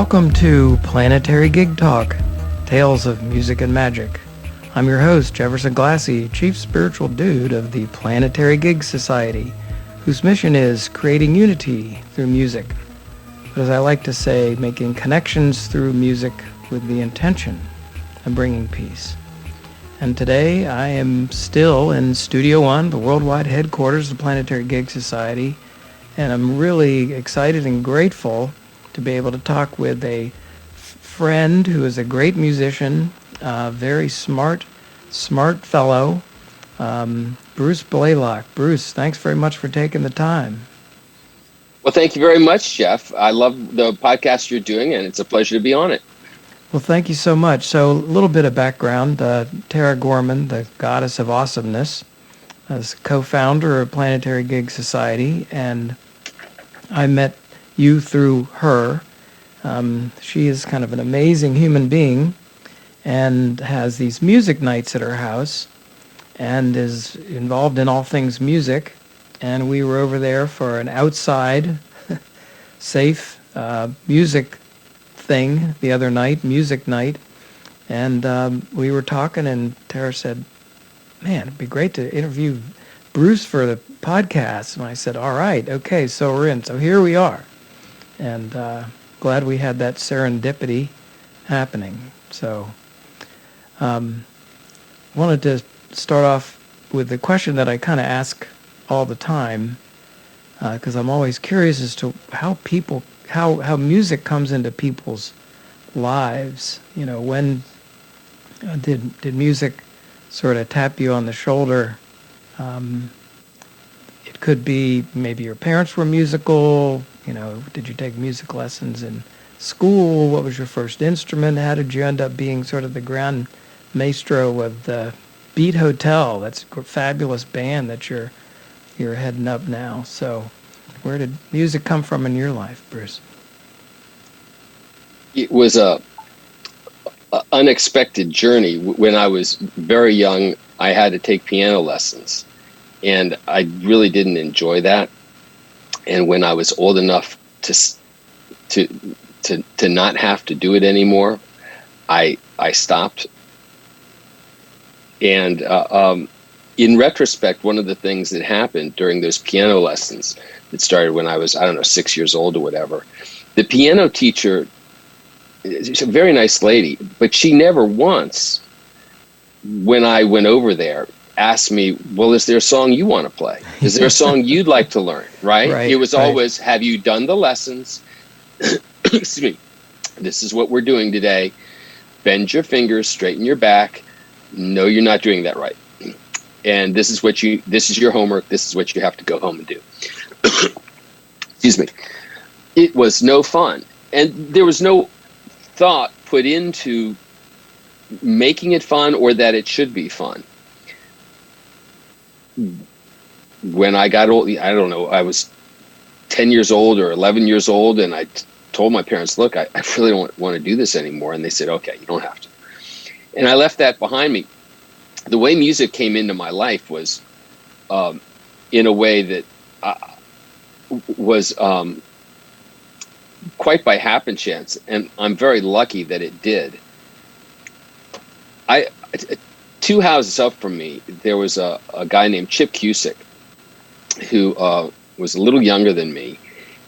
Welcome to Planetary Gig Talk, Tales of Music and Magic. I'm your host, Jefferson Glassy, Chief Spiritual Dude of the Planetary Gig Society, whose mission is creating unity through music. But as I like to say, making connections through music with the intention of bringing peace. And today I am still in Studio One, the worldwide headquarters of the Planetary Gig Society, and I'm really excited and grateful to be able to talk with a friend who is a great musician, very smart fellow, Bruce Blaylock. Bruce, thanks very much for taking the time. Well, thank you very much, Jeff. I love the podcast you're doing, and it's a pleasure to be on it. Well, thank you so much. So a little bit of background. Tara Gorman, the goddess of awesomeness, is co-founder of Planetary Gig Society, and I met you through her. She is kind of an amazing human being and has these music nights at her house and is involved in all things music. And we were over there for an outside, safe music thing the other night, music night. And we were talking, and Tara said, man, it'd be great to interview Bruce for the podcast. And I said, all right, okay, so we're in. So here we are. And glad we had that serendipity happening. So wanted to start off with the question that I kind of ask all the time, because I'm always curious as to how music comes into people's lives. You know, when did music sort of tap you on the shoulder? It could be maybe your parents were musical. You know, did you take music lessons in school? What was your first instrument? How did you end up being sort of the grand maestro of the Beat Hotel? That's a fabulous band that you're heading up now. So where did music come from in your life, Bruce? It was a unexpected journey. When I was very young, I had to take piano lessons, and I really didn't enjoy that. And when I was old enough to not have to do it anymore, I stopped. And in retrospect, one of the things that happened during those piano lessons that started when I was, 6 years old or whatever, the piano teacher, she's a very nice lady, but she never once, when I went over there, asked me, well, is there a song you want to play? Is there a song you'd like to learn? Right? It was always, have you done the lessons? Excuse me. This is what we're doing today. Bend your fingers, straighten your back. No, you're not doing that right. And this is your homework. This is what you have to go home and do. Excuse me. It was no fun. And there was no thought put into making it fun or that it should be fun. When I got old, I don't know, I was 10 years old or 11 years old, and I told my parents, look, I really don't want to do this anymore. And they said, okay, you don't have to. And I left that behind me. The way music came into my life was in a way that was quite by happenstance, and I'm very lucky that it did. Two houses up from me, there was a guy named Chip Cusick who was a little younger than me,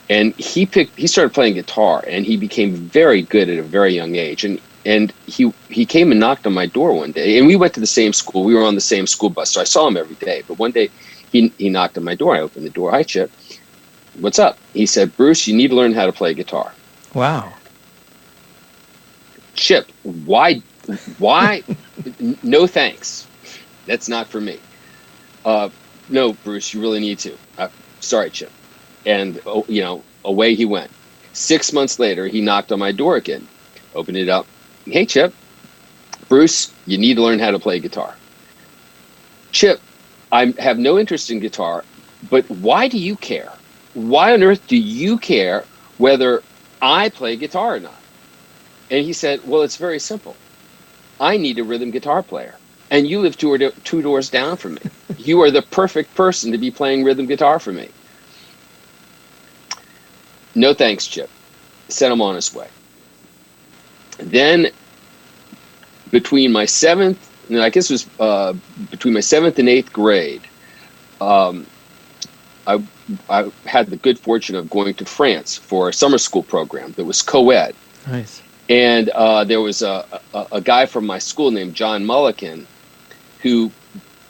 and he started playing guitar, and he became very good at a very young age. And he came and knocked on my door one day, and we went to the same school. We were on the same school bus, so I saw him every day. But one day he knocked on my door. I opened the door. Hi, Chip. What's up? He said, Bruce, you need to learn how to play guitar. Wow. Chip, why? No, thanks. That's not for me. No, Bruce, you really need to. Sorry, Chip. And, away he went. 6 months later, he knocked on my door again. Opened it up. Hey, Chip. Bruce, you need to learn how to play guitar. Chip, I have no interest in guitar, but why do you care? Why on earth do you care whether I play guitar or not? And he said, well, it's very simple. I need a rhythm guitar player, and you live two doors down from me. You are the perfect person to be playing rhythm guitar for me. No thanks, Chip. Sent him on his way. Then between my seventh, no, I guess it was between my seventh and eighth grade, um, I had the good fortune of going to France for a summer school program that was co-ed. Nice. And there was a guy from my school named John Mulliken who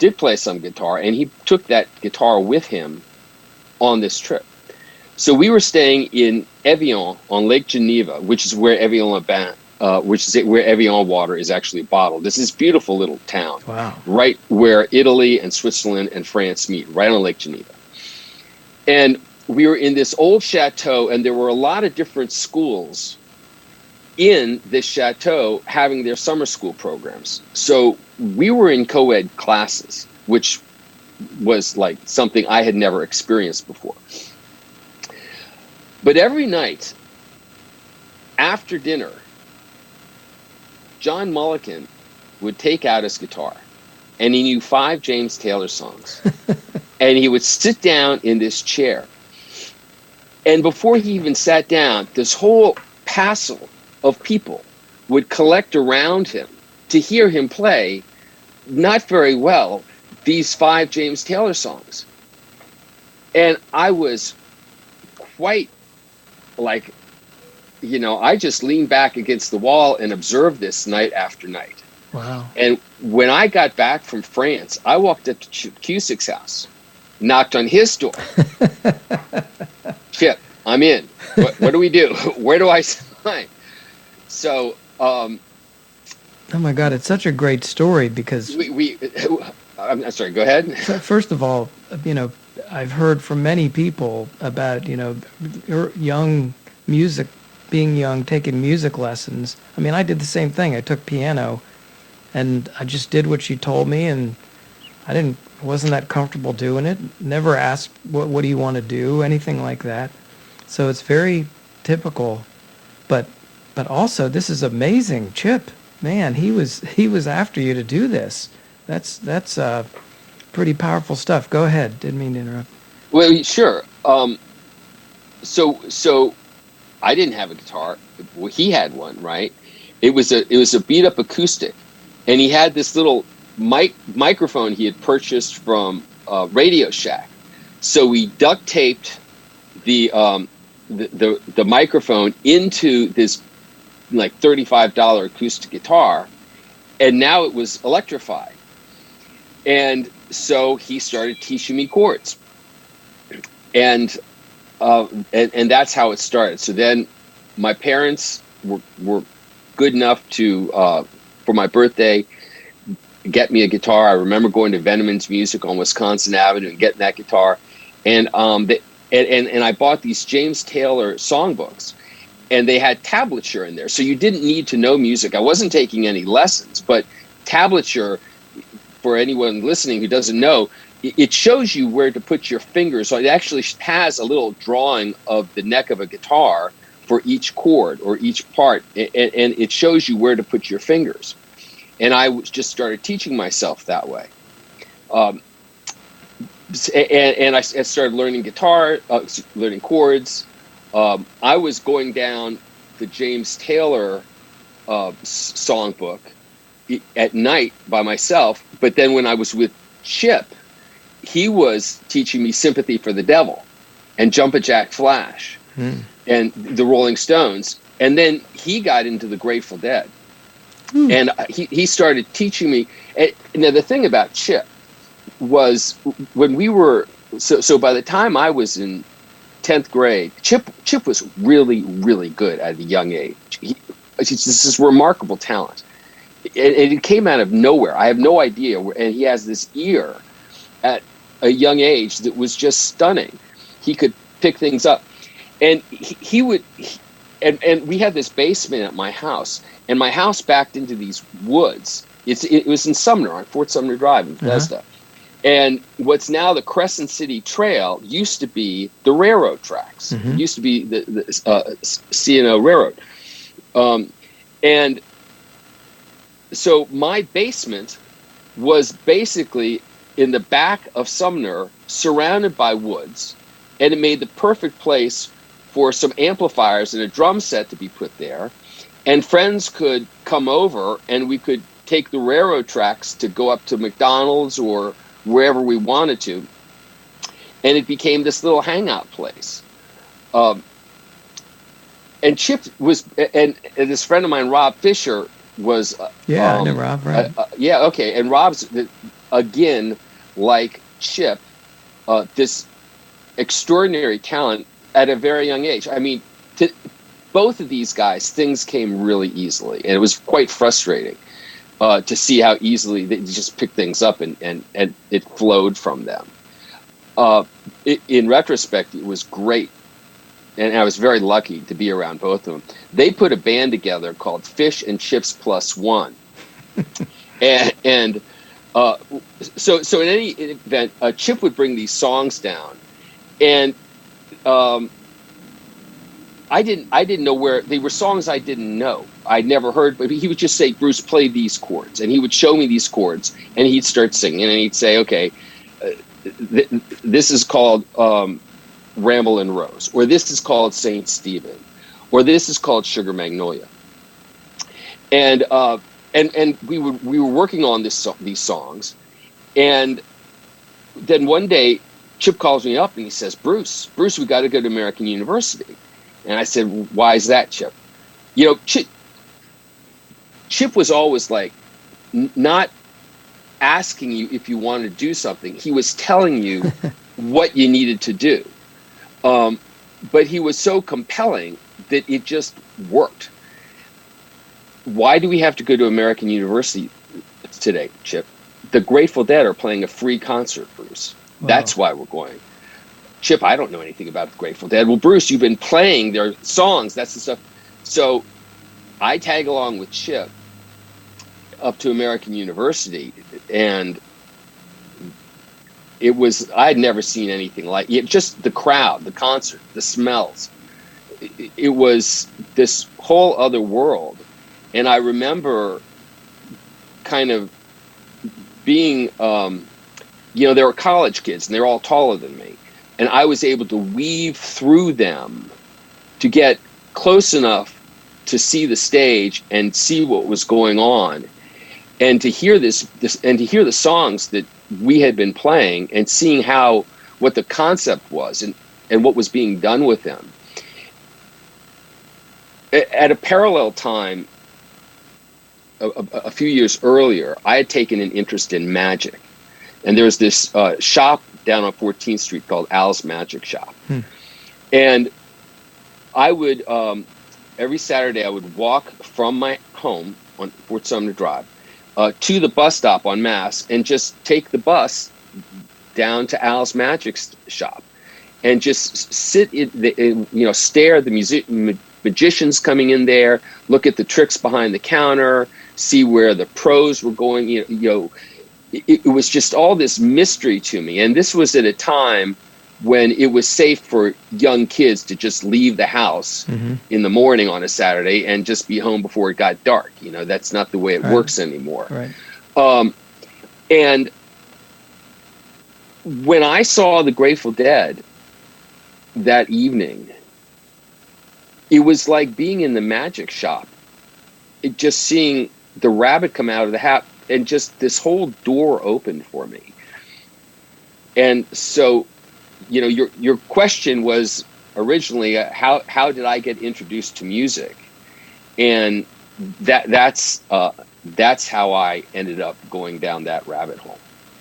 did play some guitar, and he took that guitar with him on this trip. So we were staying in Evian on Lake Geneva, which is where Evian-les-Bains, which is where Evian water is actually bottled. This is a beautiful little town, Wow. right where Italy and Switzerland and France meet, right on Lake Geneva. And we were in this old chateau, and there were a lot of different schools in this chateau having their summer school programs. So we were in co-ed classes, which was like something I had never experienced before. But every night after dinner, John Mulliken would take out his guitar, and he knew 5 James Taylor songs. And he would sit down in this chair. And before he even sat down, this whole passel of people would collect around him to hear him play, not very well, these 5 James Taylor songs. And I was quite like, I just leaned back against the wall and observed this night after night. Wow. And when I got back from France, I walked up to Cusick's house, knocked on his door. Chip, I'm in. What do we do? Where do I sign? So, oh my God, it's such a great story because I'm sorry, go ahead. First of all, I've heard from many people about, being young, taking music lessons. I mean, I did the same thing. I took piano and I just did what she told me, and I wasn't that comfortable doing it. Never asked, what do you want to do? Anything like that. So it's very typical, but also this is amazing. Chip, man, he was after you to do this. That's pretty powerful stuff. Go ahead. Didn't mean to interrupt. Well, sure. So I didn't have a guitar. Well, he had one, right? It was a beat up acoustic, and he had this little microphone he had purchased from Radio Shack. So we duct taped the microphone into this like $35 acoustic guitar, and now it was electrified. And so he started teaching me chords, and that's how it started. So then my parents were good enough to for my birthday get me a guitar. I remember going to Veneman's Music on Wisconsin Avenue and getting that guitar, and I bought these James Taylor songbooks, and they had tablature in there, so you didn't need to know music. I wasn't taking any lessons, but tablature, for anyone listening who doesn't know, it shows you where to put your fingers. So it actually has a little drawing of the neck of a guitar for each chord or each part, and it shows you where to put your fingers. And I just started teaching myself that way. And I started learning guitar, learning chords. I was going down the James Taylor songbook at night by myself, but then when I was with Chip, he was teaching me Sympathy for the Devil and Jumpin' Jack Flash and the Rolling Stones, and then he got into the Grateful Dead. And he started teaching me. Now the thing about Chip was when we were so by the time I was in 10th grade, Chip was really, really good at a young age. This is remarkable talent. And it came out of nowhere. I have no idea. And he has this ear at a young age that was just stunning. He could pick things up. And he would, and we had this basement at my house, and my house backed into these woods. It was in Sumner, on Fort Sumner Drive in Bethesda. And what's now the Crescent City Trail used to be the railroad tracks. It used to be the C&O Railroad. And so my basement was basically in the back of Sumner, surrounded by woods, and it made the perfect place for some amplifiers and a drum set to be put there. And friends could come over and we could take the railroad tracks to go up to McDonald's or wherever we wanted to. And it became this little hangout place. And Chip was, and this friend of mine, Rob Fisher, was. Yeah, I know Rob, right. Yeah, okay. And Rob's, again, like Chip, this extraordinary talent at a very young age. I mean, to both of these guys, things came really easily. And it was quite frustrating to see how easily they just picked things up and it flowed from them. In retrospect, it was great. And I was very lucky to be around both of them. They put a band together called Fish and Chips Plus One. So in any event, Chip would bring these songs down. And I didn't know where they were. Songs I didn't know. I'd never heard, but he would just say, Bruce, play these chords. And he would show me these chords, and he'd start singing. And he'd say, okay, this is called Ramble and Rose, or this is called Saint Stephen, or this is called Sugar Magnolia. And we were working on these songs, and then one day Chip calls me up and he says, Bruce, we got to go to American University. And I said, why is that, Chip? You know, Chip was always like not asking you if you wanted to do something. He was telling you what you needed to do. But he was so compelling that it just worked. Why do we have to go to American University today, Chip? The Grateful Dead are playing a free concert, Bruce. Wow. That's why we're going. Chip, I don't know anything about the Grateful Dead. Well, Bruce, you've been playing their songs. That's the stuff. So I tag along with Chip up to American University, and it was, I'd never seen anything like it. Just the crowd, the concert, the smells. It was this whole other world. And I remember kind of being, there were college kids, and they're all taller than me. And I was able to weave through them to get close enough to see the stage and see what was going on, and to hear this and to hear the songs that we had been playing, and seeing what the concept was and what was being done with them. At a parallel time, a few years earlier, I had taken an interest in magic, and there was this shop down on 14th Street called Al's Magic Shop. And I would, every Saturday, I would walk from my home on Fort Sumner Drive to the bus stop on Mass, and just take the bus down to Al's Magic Shop, and just sit stare at the magicians coming in there, look at the tricks behind the counter, see where the pros were going. It was just all this mystery to me. And this was at a time when it was safe for young kids to just leave the house in the morning on a Saturday and just be home before it got dark. That's not the way it works anymore. Right. And when I saw the Grateful Dead that evening, it was like being in the magic shop. Just seeing the rabbit come out of the hat, and just this whole door opened for me. And so, your question was originally how did I get introduced to music, and that's how I ended up going down that rabbit hole.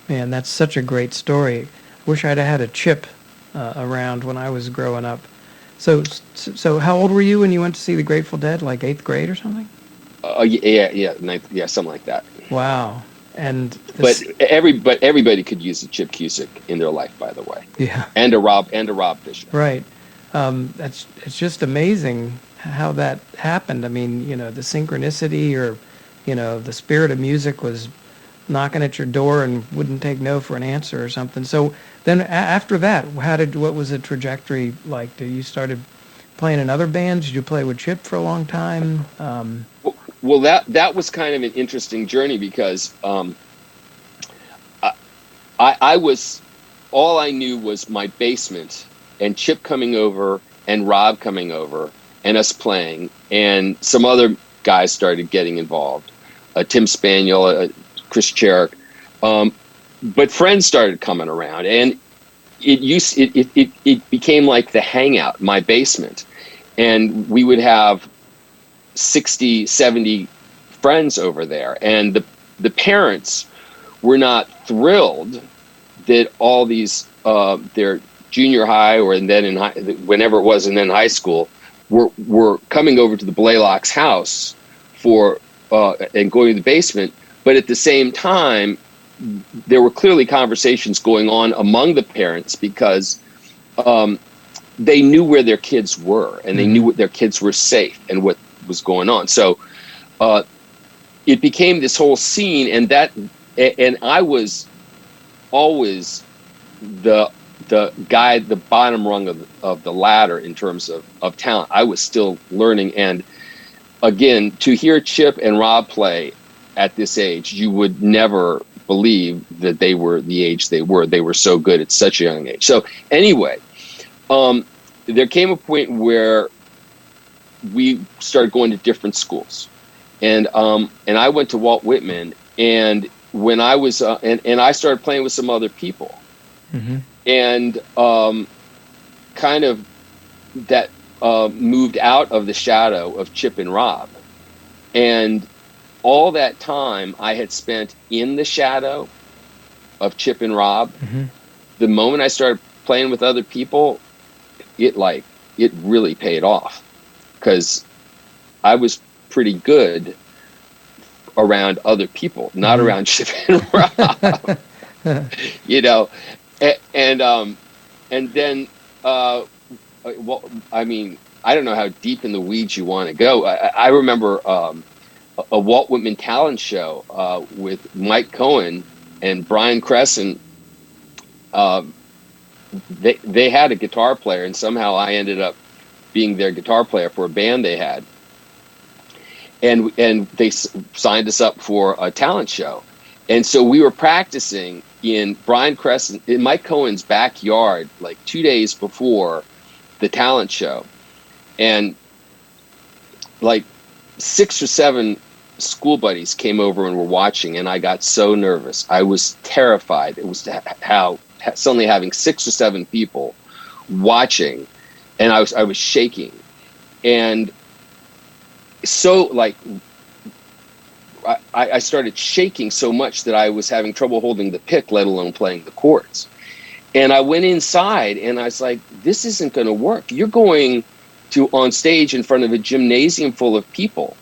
Man, that's such a great story. Wish I'd have had a Chip around when I was growing up. So how old were you when you went to see the Grateful Dead? Like 8th grade or something? Yeah, something like that. Wow. And but everybody could use a Chip Cusick in their life, by the way. Yeah. And a Rob Fisher. Right. It's just amazing how that happened. I mean, the synchronicity, or the spirit of music was knocking at your door and wouldn't take no for an answer or something. So then after that, what was the trajectory like? Did you started playing in other bands? Did you play with Chip for a long time? Well, that was kind of an interesting journey, because I was, all I knew was my basement, and Chip coming over and Rob coming over and us playing, and some other guys started getting involved. Tim Spaniel, Chris Cherrick, but friends started coming around, and it became like the hangout, my basement, and we would have 60, 70 friends over there, and the parents were not thrilled that all these their junior high or then in high, whenever it was, and then high school were coming over to the Blaylock's house for and going to the basement. But at the same time, there were clearly conversations going on among the parents because they knew where their kids were, and they knew what their kids were safe and what was going on. So it became this whole scene, and I was always the guy, the bottom rung of the ladder in terms of talent. I was still learning, and again, to hear Chip and Rob play at this age, you would never believe that they were the age they were. They were so good at such a young age. So anyway, there came a point where we started going to different schools, and I went to Walt Whitman, and when I was and I started playing with some other people, and kind of that moved out of the shadow of Chip and Rob, and all that time I had spent in the shadow of Chip and Rob. The moment I started playing with other people, it really paid off, because I was pretty good around other people, not around Chip and Rob. You know, and then well, I mean, I don't know how deep in the weeds you want to go. I remember a Walt Whitman talent show with Mike Cohen and Brian Crescent. They had a guitar player, and somehow I ended up being their guitar player for a band they had. And they signed us up for a talent show. And so we were practicing in Brian Crescent, in Mike Cohen's backyard, like 2 days before the talent show. And like 6 or 7 school buddies came over and were watching, and I got so nervous. I was terrified. It was how suddenly having 6 or 7 people watching, and I was shaking. And so like I started shaking so much that I was having trouble holding the pick, let alone playing the chords. And I went inside, and I was like, this isn't going to work. You're going to on stage in front of a gymnasium full of people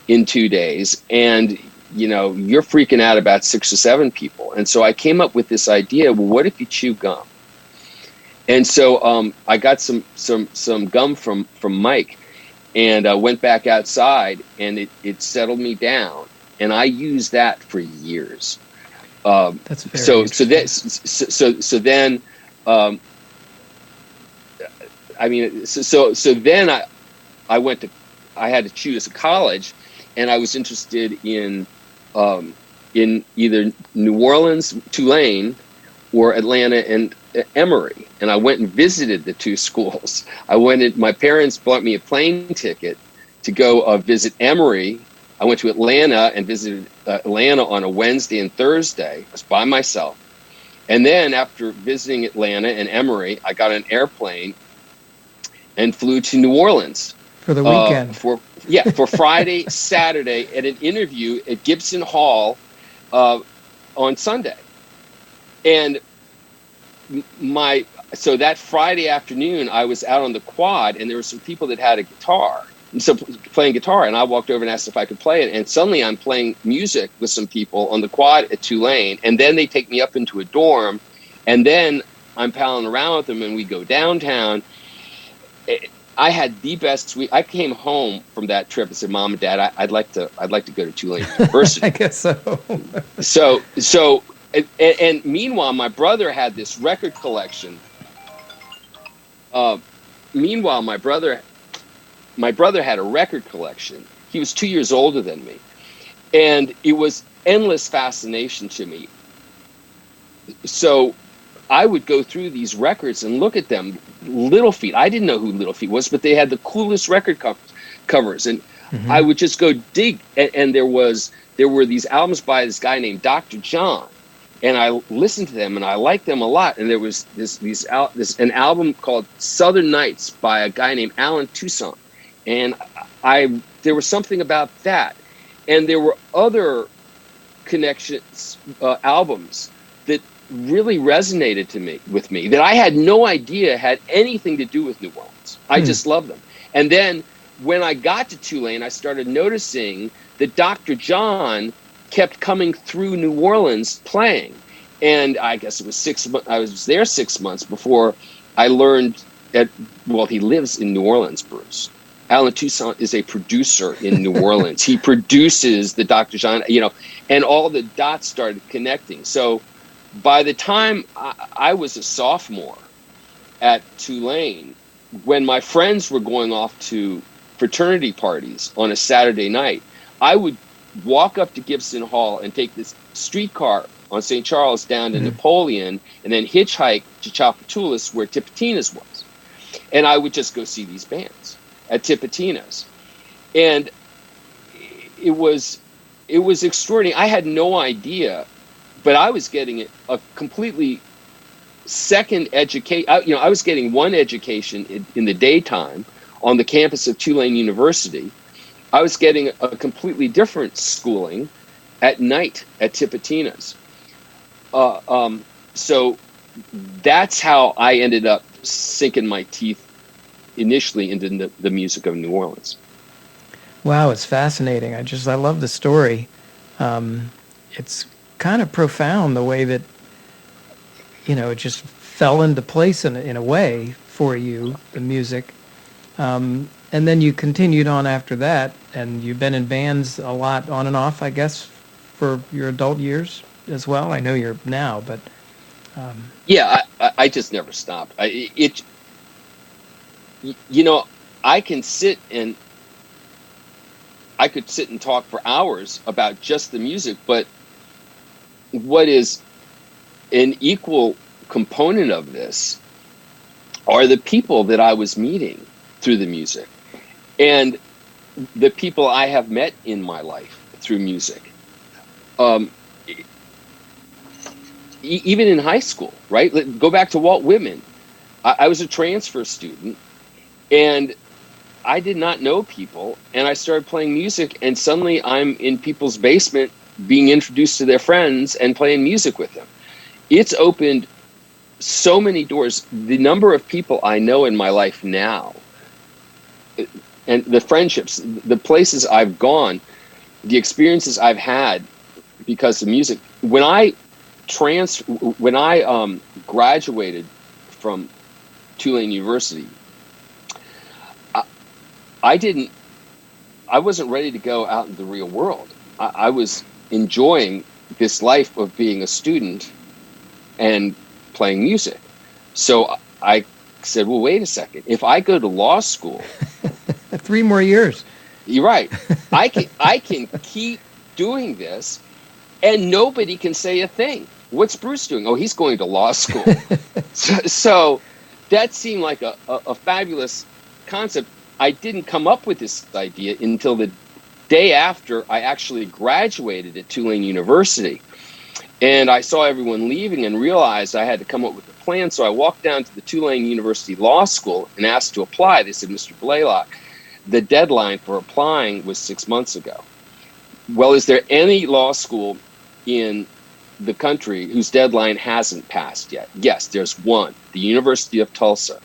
in 2 days, and you know, you're freaking out about 6 or 7 people. And so I came up with this idea, well, what if you chew gum? And so I got some gum from Mike, and went back outside, and it settled me down, and I used that for years. That's very so then I mean, so then I went to, I had to choose a college, and I was interested in either New Orleans, Tulane, or Atlanta and Emory. And I went and visited the 2 schools. My parents bought me a plane ticket to go visit Emory. I went to Atlanta and visited Atlanta on a Wednesday and Thursday. I was by myself. And then after visiting Atlanta and Emory, I got an airplane and flew to New Orleans. For the weekend. For Friday, Saturday, at an interview at Gibson Hall on Sunday. And so that Friday afternoon, I was out on the quad, and there were some people that had a guitar, and so playing guitar, and I walked over and asked if I could play it, and suddenly I'm playing music with some people on the quad at Tulane, and then they take me up into a dorm, and then I'm palling around with them, and we go downtown. I had the best week. I came home from that trip and said, "Mom and Dad, I'd like to go to Tulane University." I guess so. So, and meanwhile, my brother had this record collection. Meanwhile, my brother had a record collection. He was 2 years older than me, and it was endless fascination to me. So I would go through these records and look at them. Little Feat. I didn't know who Little Feat was, but they had the coolest record covers. And I would just go dig, and there were these albums by this guy named Dr. John, and I listened to them and I liked them a lot. And there was an album called Southern Nights by a guy named Alan Toussaint, and there was something about that, and there were other connections albums that really resonated with me that I had no idea had anything to do with New Orleans. I just loved them. And then when I got to Tulane, I started noticing that Dr. John kept coming through New Orleans playing. And I guess it was 6 months. I was there 6 months before I learned he lives in New Orleans, Bruce. Alan Toussaint is a producer in New Orleans. He produces the Dr. John, and all the dots started connecting. So by the time I was a sophomore at Tulane, when my friends were going off to fraternity parties on a Saturday night, I would walk up to Gibson Hall and take this streetcar on St. Charles down to Napoleon and then hitchhike to Tchoupitoulas where Tipitina's was. And I would just go see these bands at Tipitina's. And it was extraordinary. I had no idea, but I was getting a completely second education. I was getting one education in the daytime on the campus of Tulane University. I was getting a completely different schooling at night at Tipitina's. So that's how I ended up sinking my teeth initially into the music of New Orleans. Wow, it's fascinating. I love the story. It's kind of profound the way that, it just fell into place in a way for you, the music. And then you continued on after that, and you've been in bands a lot on and off, I guess, for your adult years as well. I know you're now, but... Yeah, I just never stopped. I could sit and talk for hours about just the music, but what is an equal component of this are the people that I was meeting through the music and the people I have met in my life through music. Even in high school, right? Go back to Walt Whitman. I was a transfer student, and I did not know people, and I started playing music, and suddenly I'm in people's basement being introduced to their friends and playing music with them. It's opened so many doors. The number of people I know in my life now, and the friendships, the places I've gone, the experiences I've had because of music. When I graduated from Tulane University, I wasn't ready to go out in the real world. I was enjoying this life of being a student and playing music. So I said, well, wait a second. If I go to law school... 3 more years. You're right. I can keep doing this and nobody can say a thing. What's Bruce doing? Oh, he's going to law school. So that seemed like a fabulous concept. I didn't come up with this idea until the day after I actually graduated at Tulane University. And I saw everyone leaving and realized I had to come up with a plan. So I walked down to the Tulane University Law School and asked to apply. They said, Mr. Blaylock, the deadline for applying was 6 months ago. Well, is there any law school in the country whose deadline hasn't passed yet? Yes, there's one, the University of Tulsa.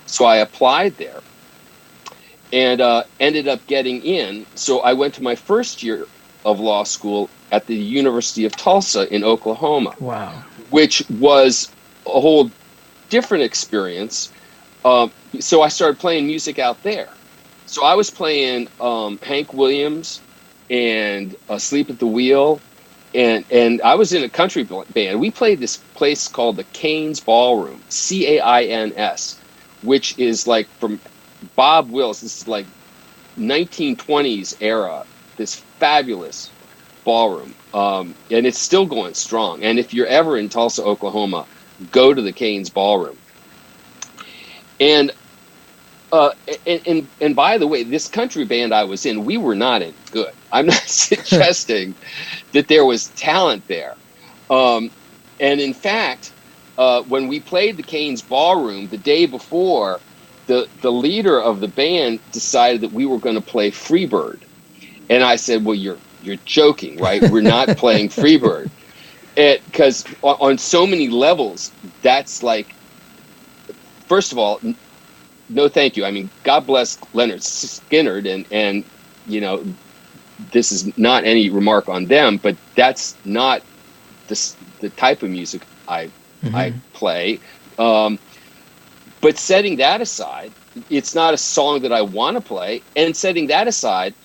So I applied there and ended up getting in. So I went to my first year of law school at the University of Tulsa in Oklahoma. Wow. Which was a whole different experience. So I started playing music out there. So I was playing Hank Williams and Sleep at the Wheel, and I was in a country band. We played this place called the Cain's Ballroom, Cains, which is like from Bob Wills. This is like 1920s era, this fabulous ballroom, and it's still going strong. And if you're ever in Tulsa, Oklahoma, go to the Cain's Ballroom. And And by the way, this country band I was in, we were not any good. I'm not suggesting that there was talent there. And in fact, when we played the Cain's Ballroom the day before, the leader of the band decided that we were going to play Freebird. And I said, well, you're joking, right? We're not playing Freebird. Because on so many levels, that's like, first of all, no, thank you. I mean, God bless Leonard Skinner, and you know, this is not any remark on them, but that's not the type of music I play. But setting that aside, it's not a song that I want to play. And setting that aside,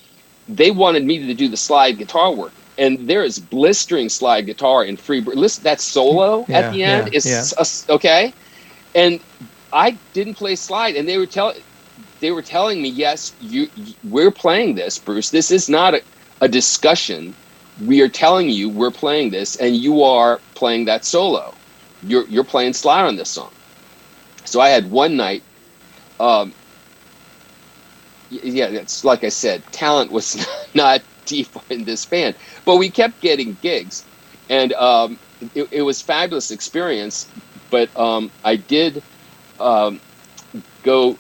they wanted me to do the slide guitar work, and there is blistering slide guitar in Freebird. Listen, that solo at the end is okay, and I didn't play slide, and they were telling me, yes, we're playing this, Bruce. This is not a discussion. We are telling you we're playing this, and you are playing that solo. You're playing slide on this song. So I had one night. It's like I said, talent was not deep in this band, but we kept getting gigs, and it was a fabulous experience. But I did. Go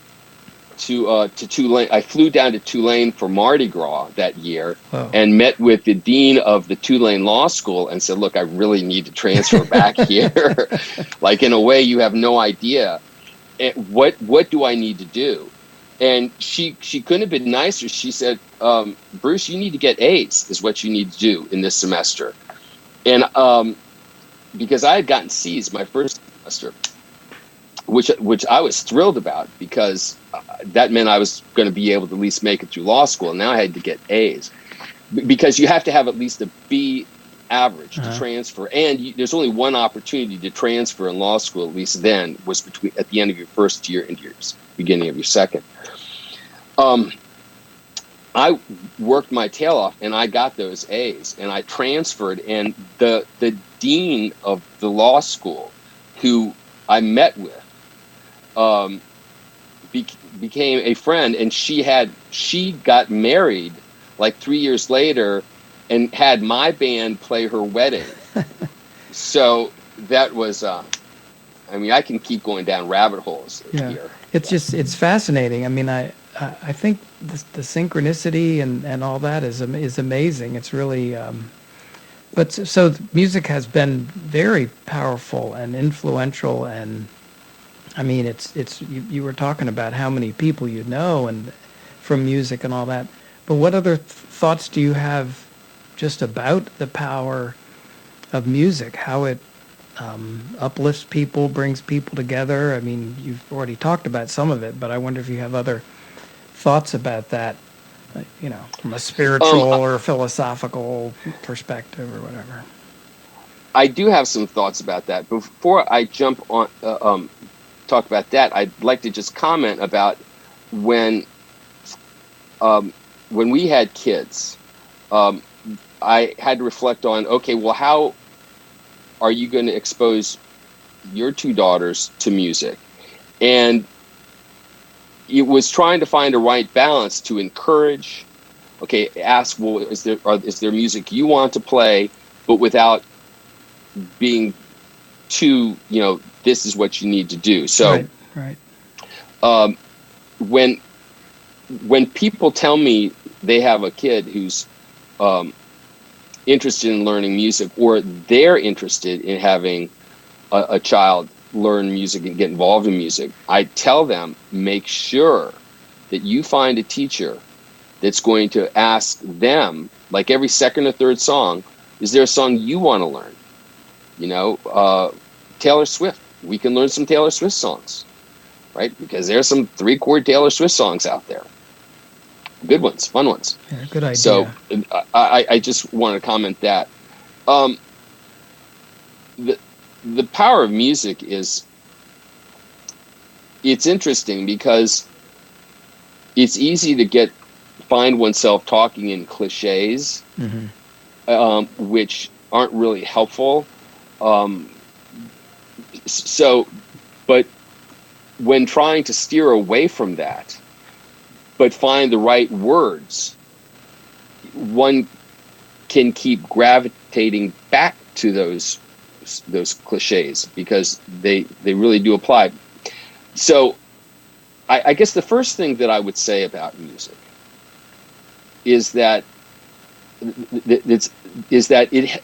to Tulane. I flew down to Tulane for Mardi Gras that year. Wow. And met with the dean of the Tulane Law School and said, look, I really need to transfer back here. Like, in a way, you have no idea. What do I need to do? And she couldn't have been nicer. She said, Bruce, you need to get A's is what you need to do in this semester. And because I had gotten C's my first semester, which I was thrilled about, because that meant I was going to be able to at least make it through law school. And now I had to get A's, because you have to have at least a B average to transfer. And there's only one opportunity to transfer in law school, at least then, was at the end of your first year and your beginning of your second. I worked my tail off, and I got those A's, and I transferred. And the dean of the law school, who I met with, became a friend, and she got married like 3 years later and had my band play her wedding. So that was I mean, I can keep going down rabbit holes here. It's fascinating. I mean, I think the synchronicity and all that is amazing. It's really but so music has been very powerful and influential, and I mean, it's you were talking about how many people you know and from music and all that. But what other thoughts do you have just about the power of music? How it uplifts people, brings people together? I mean, you've already talked about some of it, but I wonder if you have other thoughts about that, from a spiritual or philosophical perspective or whatever. I do have some thoughts about that. Before I jump on, talk about that, I'd like to just comment about when we had kids. I had to reflect on, okay, well, how are you going to expose your two daughters to music? And it was trying to find a right balance to encourage, ask, well, is there music you want to play, but without being too, this is what you need to do. So right. When people tell me they have a kid who's interested in learning music, or they're interested in having a child learn music and get involved in music, I tell them, make sure that you find a teacher that's going to ask them, like every second or third song, is there a song you want to learn? Taylor Swift. We can learn some Taylor Swift songs, right? Because there's some 3-chord Taylor Swift songs out there. Good ones, fun ones. Yeah, good idea. So I just want to comment that. The power of music it's interesting, because it's easy to find oneself talking in cliches, which aren't really helpful. But when trying to steer away from that, but find the right words, one can keep gravitating back to those cliches because they really do apply. So I guess the first thing that I would say about music is that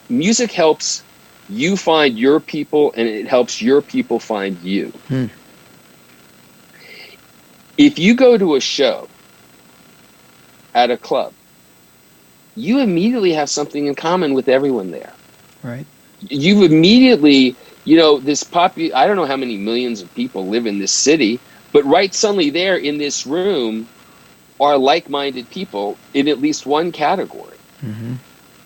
music helps you find your people, and it helps your people find you. If you go to a show at a club, you immediately have something in common with everyone there. Right. You immediately, I don't know how many millions of people live in this city, but right suddenly there in this room are like-minded people in at least one category. Mm-hmm.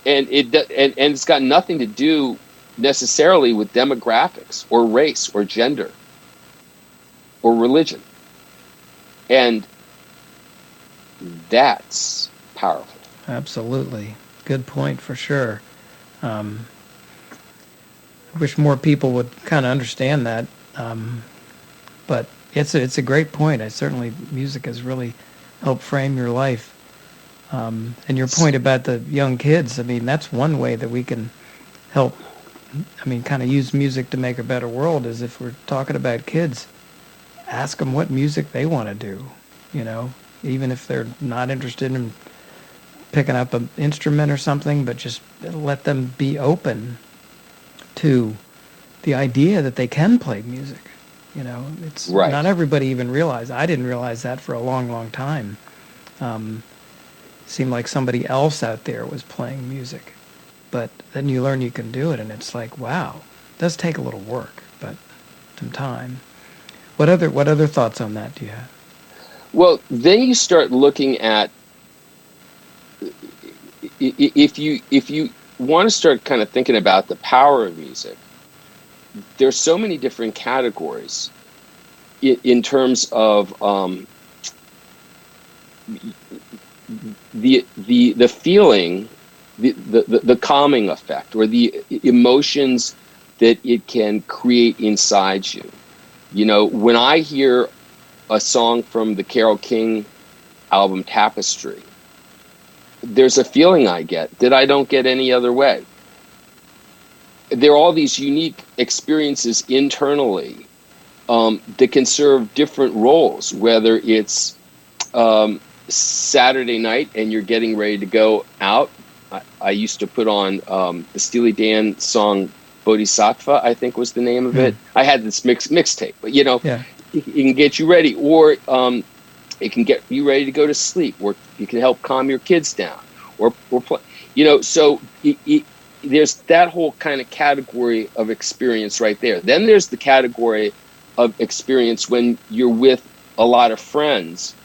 And it's got nothing to do necessarily with demographics or race or gender or religion. And that's powerful. Absolutely. Good point for sure. I wish more people would kind of understand that. But it's a great point. Music has really helped frame your life. And your point about the young kids, I mean, that's one way that we can help, kind of use music to make a better world, is if we're talking about kids, ask them what music they want to do, even if they're not interested in picking up an instrument or something, but just let them be open to the idea that they can play music. It's right. Not everybody even realized. I didn't realize that for a long, long time. Seemed like somebody else out there was playing music, but then you learn you can do it, and it's like, wow, it does take a little work, but some time. What other thoughts on that do you have? Well, then you start looking at, if you want to start kind of thinking about the power of music, there's so many different categories in terms of the feeling, the calming effect, or the emotions that it can create inside you. When I hear a song from the Carole King album Tapestry, there's a feeling I get that I don't get any other way. There are all these unique experiences internally that can serve different roles, whether it's Saturday night and you're getting ready to go out. I used to put on the Steely Dan song Bodhisattva, I think was the name of it. I had this mixtape, but it can get you ready, or it can get you ready to go to sleep, or it can help calm your kids down, or play. So there's that whole kind of category of experience right there. Then there's the category of experience when you're with a lot of friends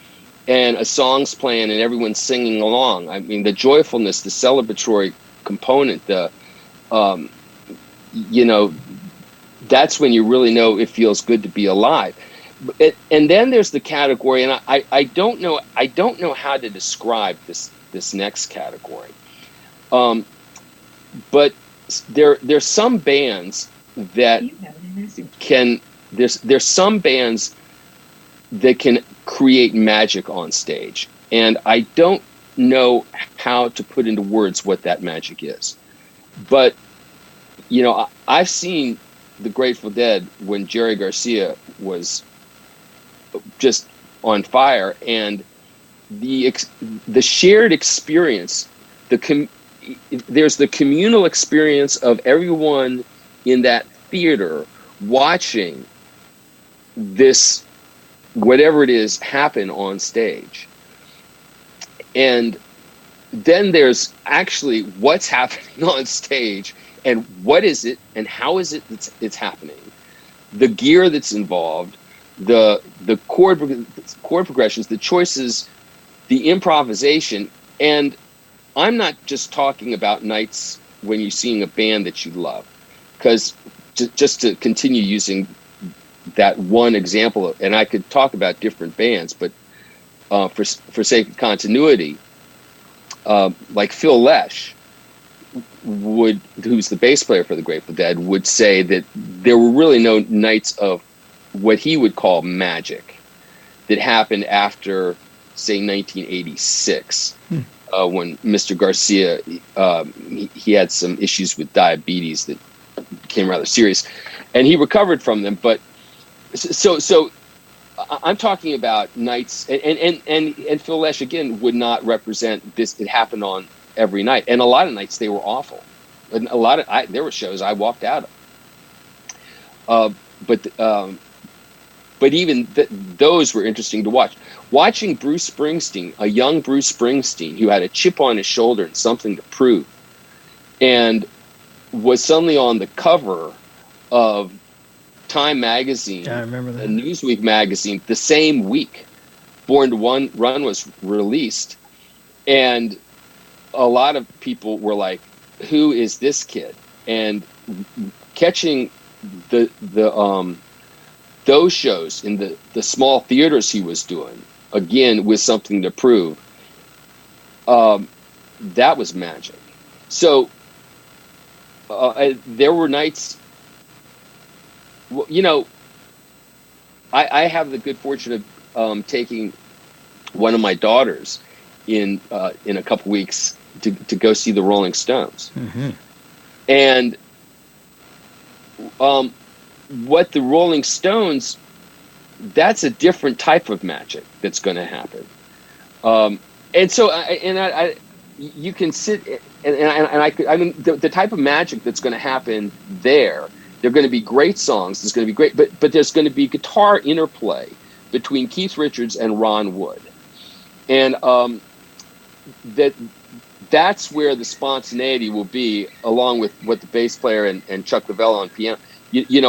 and a song's playing and everyone's singing along. I mean, the joyfulness, the celebratory component, that's when you really know it feels good to be alive. And then there's the category, and I don't know how to describe this next category. But there's some bands that there's some bands that can create magic on stage, and I don't know how to put into words what that magic is. But I've seen the Grateful Dead when Jerry Garcia was just on fire, and the shared experience, there's the communal experience of everyone in that theater watching this, whatever it is, happen on stage. And then there's actually what's happening on stage, and what is it, and how is it it's happening, the gear that's involved, the chord progressions, the choices, the improvisation. And I'm not just talking about nights when you're seeing a band that you love, because just to continue using that one example, and I could talk about different bands, but for sake of continuity, like Phil Lesh who's the bass player for the Grateful Dead, would say that there were really no nights of what he would call magic that happened after, say, 1986, when Mr. Garcia, he had some issues with diabetes that became rather serious, and he recovered from them. But so I'm talking about nights, and Phil Lesh again would not represent this. It happened on every night, and a lot of nights they were awful. And there were shows I walked out of. But even those were interesting to watch. Watching Bruce Springsteen, a young Bruce Springsteen who had a chip on his shoulder and something to prove, and was suddenly on the cover of Time magazine, Yeah, I remember that. Newsweek magazine, the same week Born to Run was released, and a lot of people were like, "Who is this kid?" And catching those shows in the small theaters he was doing, again with something to prove, that was magic. So there were nights. Well, I have the good fortune of taking one of my daughters in a couple weeks to go see the Rolling Stones. Mm-hmm. And what the Rolling Stones, that's a different type of magic that's going to happen. And so you can sit the type of magic that's going to happen there. They're going to be great songs. There's going to be great, but there's going to be guitar interplay between Keith Richards and Ron Wood, and that's where the spontaneity will be, along with what the bass player and Chuck Lavella on piano.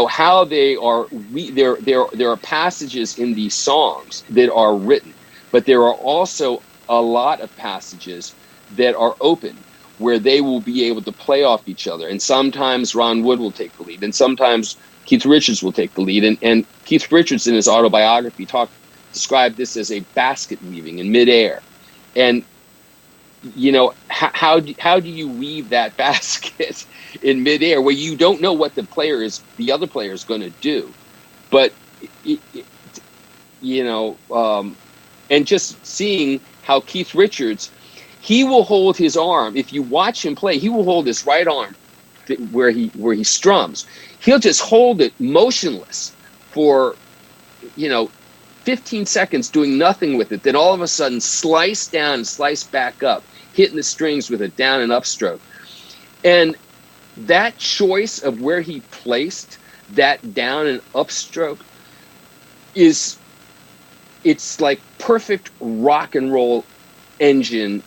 How they are. There are passages in these songs that are written, but there are also a lot of passages that are open, where they will be able to play off each other. And sometimes Ron Wood will take the lead, and sometimes Keith Richards will take the lead. And Keith Richards, in his autobiography, described this as a basket weaving in midair. And how do you weave that basket in midair where you don't know what the other player is going to do, but and just seeing how Keith Richards, he will hold his arm. If you watch him play, he will hold his right arm where he strums. He'll just hold it motionless for 15 seconds, doing nothing with it. Then all of a sudden, slice down and slice back up, hitting the strings with a down and up stroke. And that choice of where he placed that down and up stroke it's like perfect rock and roll engine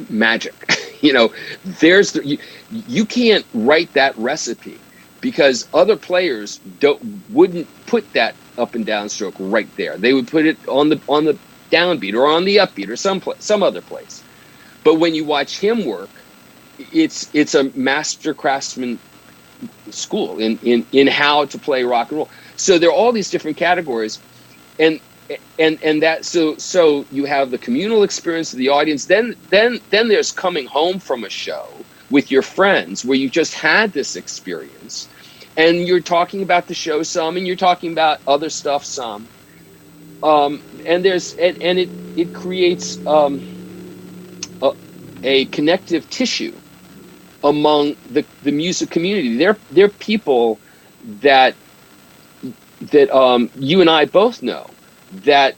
magic. You can't write that recipe, because other players wouldn't put that up and down stroke right there. They would put it on the downbeat or on the upbeat or some other place. But when you watch him work, it's a master craftsman school in how to play rock and roll. So there are all these different categories, and that so you have the communal experience of the audience. Then there's coming home from a show with your friends where you just had this experience, and you're talking about the show some, and you're talking about other stuff some, and it creates a connective tissue among the music community. They're people that you and I both know, that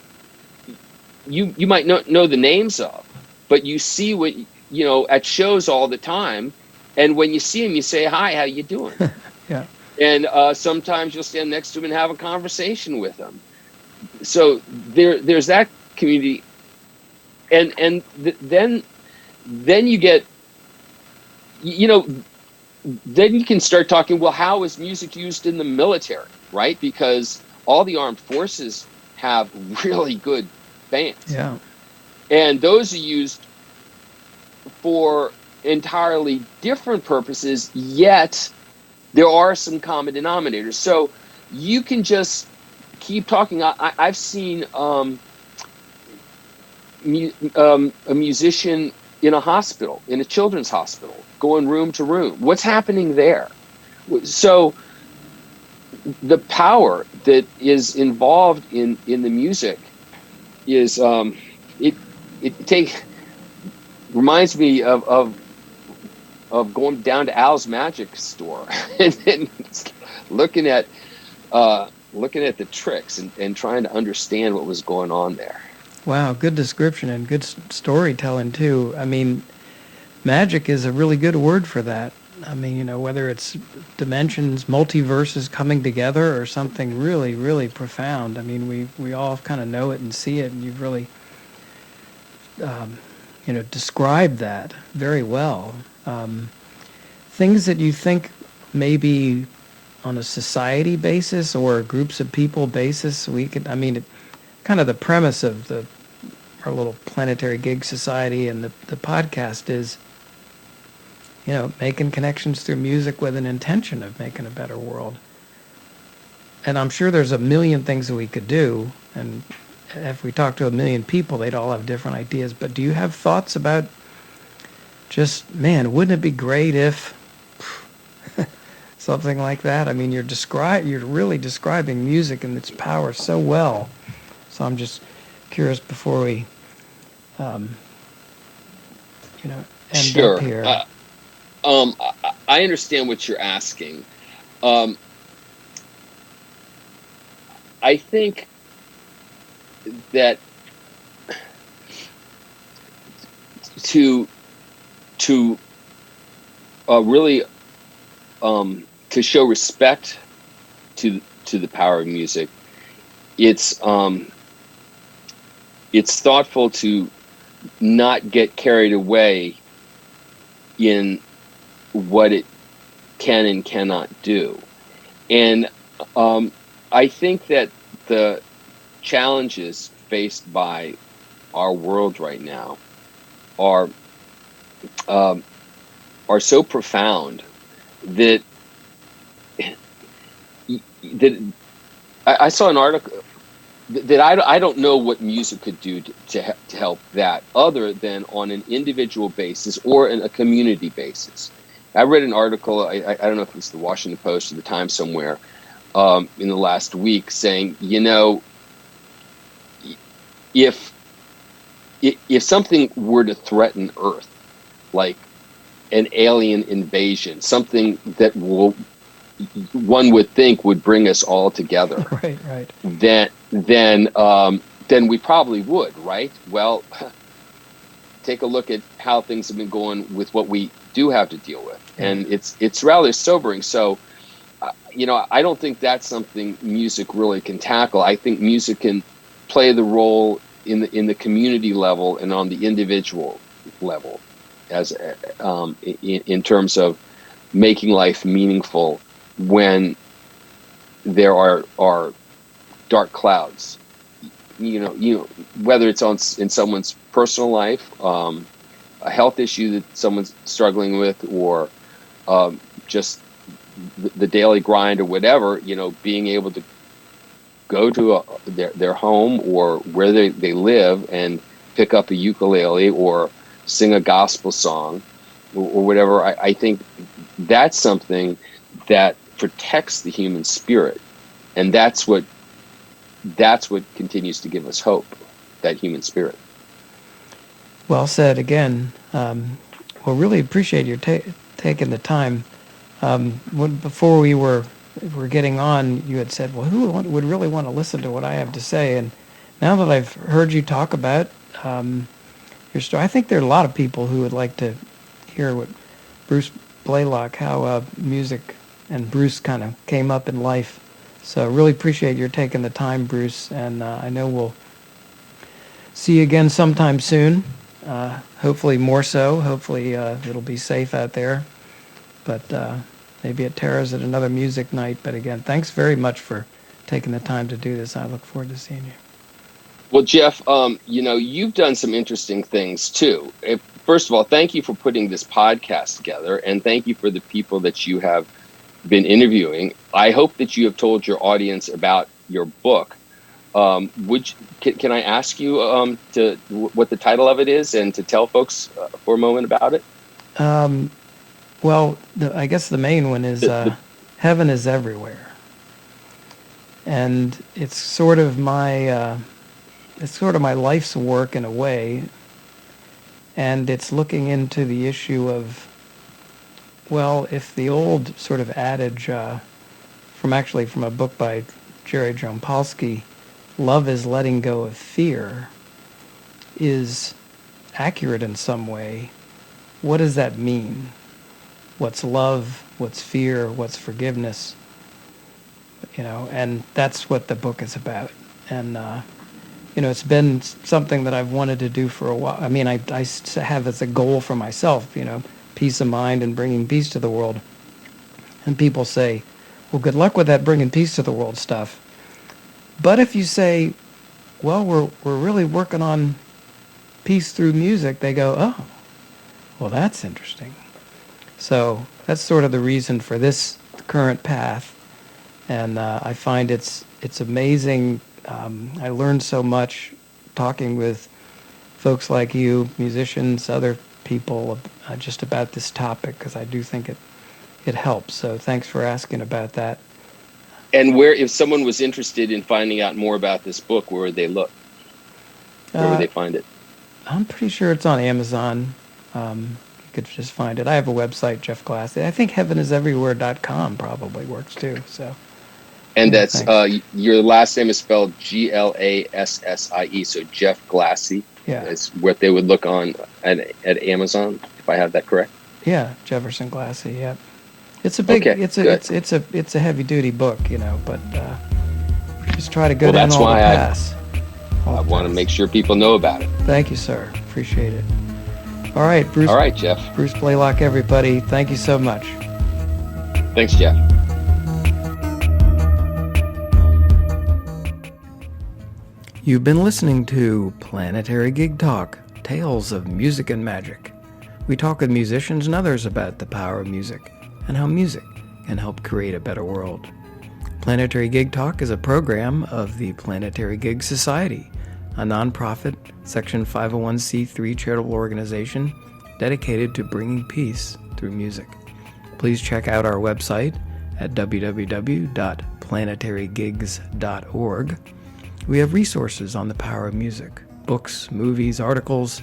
you might not know the names of, but you see what at shows all the time, and when you see them, you say, "Hi, how you doing?" Yeah. And sometimes you'll stand next to them and have a conversation with them. So there's that community, and then you get, then you can start talking, well, how is music used in the military, right? Because all the armed forces have really good bands. Yeah. And those are used for entirely different purposes, yet there are some common denominators. So you can just keep talking. I've seen a musician in a hospital, in a children's hospital, going room to room. What's happening there? So the power that is involved in the music is it reminds me of going down to Al's Magic Store and looking at the tricks and trying to understand what was going on there. Wow, good description and good storytelling too. I mean, magic is a really good word for that. I mean, whether it's dimensions, multiverses coming together or something really, really profound. I mean, we all kind of know it and see it, and you've really, described that very well. Things that you think maybe on a society basis or groups of people basis, kind of the premise of our little planetary gig society and the podcast is, making connections through music with an intention of making a better world. And I'm sure there's a million things that we could do, and if we talk to a million people, they'd all have different ideas. But do you have thoughts about just, man, wouldn't it be great if something like that? I mean, you're really describing music and its power so well. So I'm just curious before we, end Sure. up here. I understand what you're asking. I think that to really to show respect to the power of music, it's thoughtful to not get carried away in what it can and cannot do. And I think that the challenges faced by our world right now are so profound that I saw an article that I don't know what music could do to help that, other than on an individual basis or in a community basis. I read an article, I don't know if it's the Washington Post or the Times somewhere, in the last week, saying, if something were to threaten Earth, like an alien invasion, something that one would think would bring us all together, right. Then we probably would, right? Well, take a look at how things have been going with what we do have to deal with, and it's rather sobering. So, I don't think that's something music really can tackle. I think music can play the role in the community level and on the individual level, as in terms of making life meaningful when there are dark clouds. Whether it's in someone's personal life, a health issue that someone's struggling with, or just the daily grind or whatever, being able to go to their home or where they live and pick up a ukulele or sing a gospel song or whatever. I think that's something that protects the human spirit, and that's what continues to give us hope, that human spirit. Well said again. Well, really appreciate your taking the time. Before we were getting on, you had said, well, who would really want to listen to what I have to say? And now that I've heard you talk about your story, I think there are a lot of people who would like to hear what Bruce Blaylock, how music and Bruce kind of came up in life. So really appreciate your taking the time, Bruce, and I know we'll see you again sometime soon. Hopefully more so. Hopefully it'll be safe out there. But maybe at Tara's at another music night. But again, thanks very much for taking the time to do this. I look forward to seeing you. Well, Jeff, you've done some interesting things too. First of all, thank you for putting this podcast together, and thank you for the people that you have been interviewing. I hope that you have told your audience about your book. Can I ask you what the title of it is, and to tell folks for a moment about it? Well, I guess the main one is Heaven is Everywhere. and it's sort of my life's work in a way, and it's looking into the issue of, well, if the old sort of adage from a book by Jerry Jompolsky, love is letting go of fear, is accurate in some way, what does that mean? What's love? What's fear? What's forgiveness? And that's what the book is about. And, it's been something that I've wanted to do for a while. I mean, I have as a goal for myself, peace of mind and bringing peace to the world. And people say, well, good luck with that bringing peace to the world stuff. But if you say, well, we're really working on peace through music, they go, oh, well, that's interesting. So that's sort of the reason for this current path. And I find it's amazing. I learned so much talking with folks like you, musicians, other people, just about this topic, because I do think it helps. So thanks for asking about that. And if someone was interested in finding out more about this book, where would they look? Where would they find it? I'm pretty sure it's on Amazon. You could just find it. I have a website, Jeff Glassy. I think heaveniseverywhere.com probably works too. So. And that's your last name is spelled Glassie, so Jeff Glassy. Yeah, is what they would look on at Amazon, if I have that correct. Yeah, Jefferson Glassy. Yeah, it's a big. Okay, it's a heavy duty book, but just try to go down all the paths. I want to make sure people know about it. Thank you, sir. Appreciate it. All right, Bruce. All right, Jeff. Bruce Blaylock, everybody. Thank you so much. Thanks, Jeff. You've been listening to Planetary Gig Talk, Tales of Music and Magic. We talk with musicians and others about the power of music and how music can help create a better world. Planetary Gig Talk is a program of the Planetary Gig Society, a nonprofit Section 501c3 charitable organization dedicated to bringing peace through music. Please check out our website at www.planetarygigs.org. We have resources on the power of music, books, movies, articles,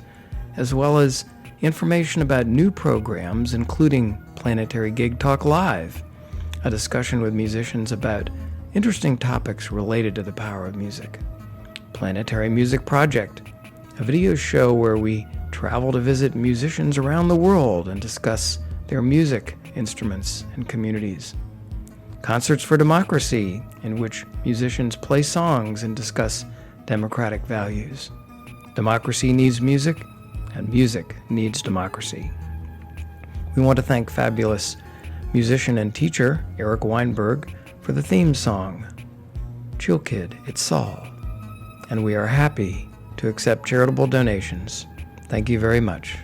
as well as information about new programs, including Planetary Gig Talk Live, a discussion with musicians about interesting topics related to the power of music. Planetary Music Project, a video show where we travel to visit musicians around the world and discuss their music, instruments, and communities. Concerts for Democracy, in which musicians play songs and discuss democratic values. Democracy needs music, and music needs democracy. We want to thank fabulous musician and teacher Eric Weinberg for the theme song, Chill Kid, It's Saul. And we are happy to accept charitable donations. Thank you very much.